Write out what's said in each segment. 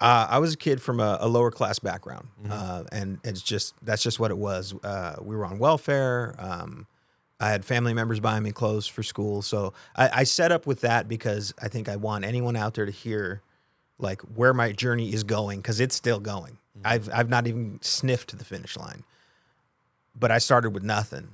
I was a kid from a lower class background, Mm-hmm. and that's just what it was. We were on welfare. I had family members buying me clothes for school, so I set up with that because I think I want anyone out there to hear like where my journey is going because it's still going. Mm-hmm. I've not even sniffed the finish line, but I started with nothing.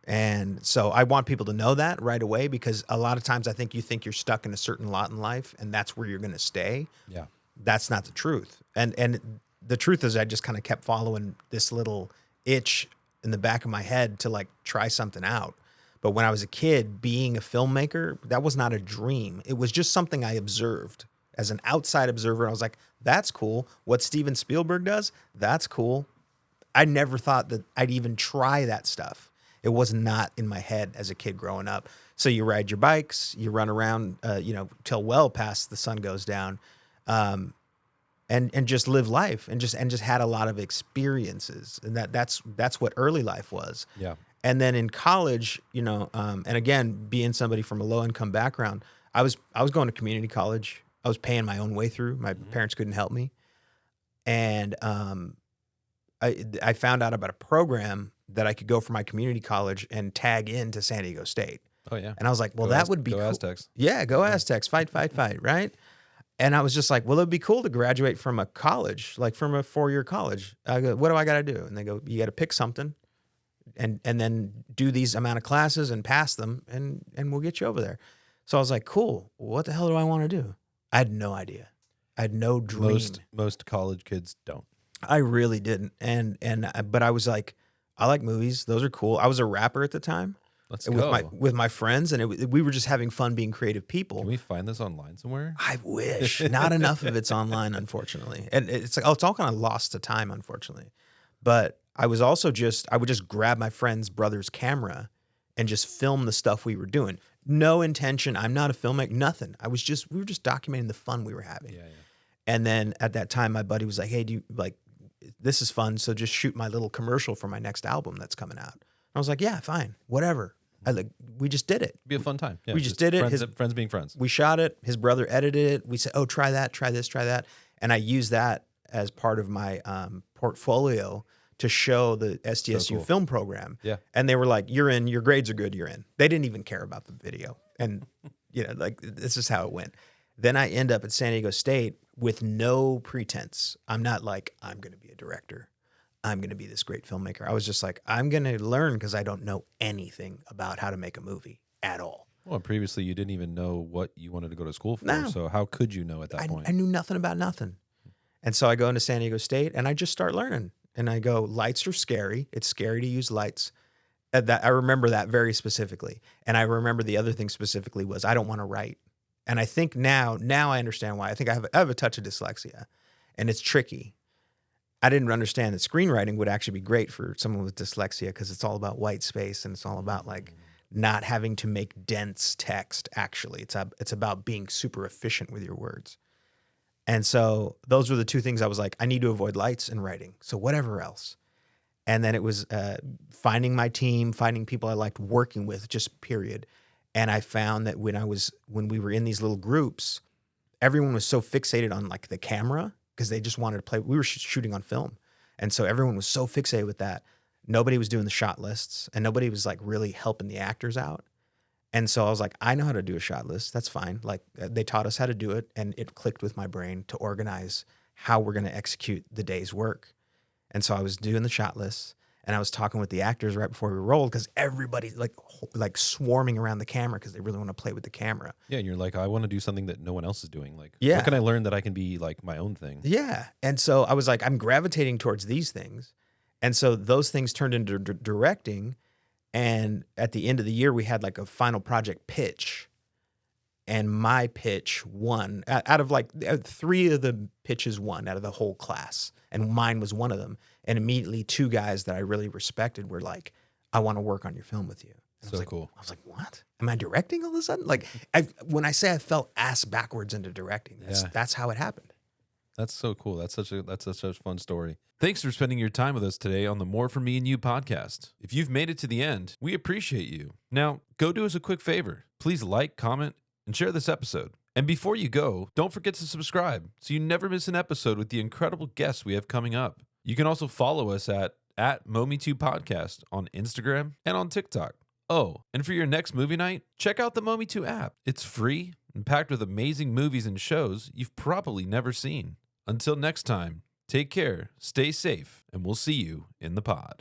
And so I want people to know that right away because a lot of times I think you think you're stuck in a certain lot in life and that's where you're going to stay. Yeah. That's not the truth. And the truth is I just kind of kept following this little itch in the back of my head to like try something out. But when I was a kid, being a filmmaker, that was not a dream. It was just something I observed as an outside observer. I was like, that's cool. What Steven Spielberg does, that's cool. I never thought that I'd even try that stuff. It was not in my head as a kid growing up. So you ride your bikes, you run around, till well past the sun goes down, um, and just live life and just had a lot of experiences. And that's what early life was. Yeah. And then in college, and again, being somebody from a low income background, I was going to community college. I was paying my own way through. My parents couldn't help me, and I found out about a program that I could go for my community college and tag into San Diego State. Oh yeah. And I was like, well, Go that would be go cool. Aztecs. Yeah, go Aztecs, fight, right? And I was just like, well, it'd be cool to graduate from a college, like from a 4-year college. I go, what do I got to do? And they go, you got to pick something and then do these amount of classes and pass them and we'll get you over there. So I was like, cool. What the hell do I want to do? I had no idea. I had no dream. Most college kids don't. I really didn't. But I was like, I like movies. Those are cool. I was a rapper at the time. Let's with go. with my friends, and we were just having fun being creative people. Can we find this online somewhere? I wish. Not enough of it's online, unfortunately, and it's like it's all kind of lost to time, unfortunately. But I would just grab my friend's brother's camera and just film the stuff we were doing. No intention. I'm not a filmmaker. Nothing. We were just documenting the fun we were having. Yeah. And then at that time, my buddy was like, "Hey, do you like this is fun? So just shoot my little commercial for my next album that's coming out." And I was like, "Yeah, fine, whatever." We just did it. Be a fun time. Yeah, We just did it. Friends being friends. We shot it. His brother edited it. We said, "Oh, try that, try this, try that," and I used that as part of my portfolio to show the SDSU So cool. film program. Yeah. And they were like, "You're in. Your grades are good. You're in." They didn't even care about the video, and this is how it went. Then I end up at San Diego State with no pretense. I'm not like I'm going to be a director. I'm going to be this great filmmaker. I was just like, I'm going to learn because I don't know anything about how to make a movie at all. Well, previously you didn't even know what you wanted to go to school for. No. So how could you know at that point? I knew nothing about nothing. And so I go into San Diego State and I just start learning. And I go, lights are scary. It's scary to use lights. I remember that very specifically. And I remember the other thing specifically was I don't want to write. And I think now I understand why. I think I have a touch of dyslexia and it's tricky. I didn't understand that screenwriting would actually be great for someone with dyslexia because it's all about white space and it's all about like not having to make dense text. Actually, it's about being super efficient with your words. And so those were the two things I was like, I need to avoid lights and writing. So whatever else. And then it was finding my team, finding people I liked working with, just period. And I found that when we were in these little groups, everyone was so fixated on like the camera because they just wanted to play. We were shooting on film. And so everyone was so fixated with that. Nobody was doing the shot lists and nobody was like really helping the actors out. And so I was like, I know how to do a shot list. That's fine. Like they taught us how to do it and it clicked with my brain to organize how we're going to execute the day's work. And so I was doing the shot lists and I was talking with the actors right before we rolled because everybody's like swarming around the camera because they really want to play with the camera. Yeah, and you're like, I want to do something that no one else is doing. Like, Yeah. what can I learn that I can be like my own thing? Yeah. And so I was like, I'm gravitating towards these things. And so those things turned into directing. And at the end of the year, we had like a final project pitch. And my pitch won out of like 3 of the pitches won out of the whole class. And mine was one of them. And immediately 2 guys that I really respected were like, I want to work on your film with you. And So cool. I was like, what? Am I directing all of a sudden? Like when I say I fell ass backwards into directing, that's how it happened. That's so cool. That's such a fun story. Thanks for spending your time with us today on the More For Me and You podcast. If you've made it to the end, we appreciate you. Now, go do us a quick favor. Please like, comment, and share this episode. And before you go, don't forget to subscribe so you never miss an episode with the incredible guests we have coming up. You can also follow us at Momi2 Podcast on Instagram and on TikTok. Oh, and for your next movie night, check out the Momi2 app. It's free and packed with amazing movies and shows you've probably never seen. Until next time, take care, stay safe, and we'll see you in the pod.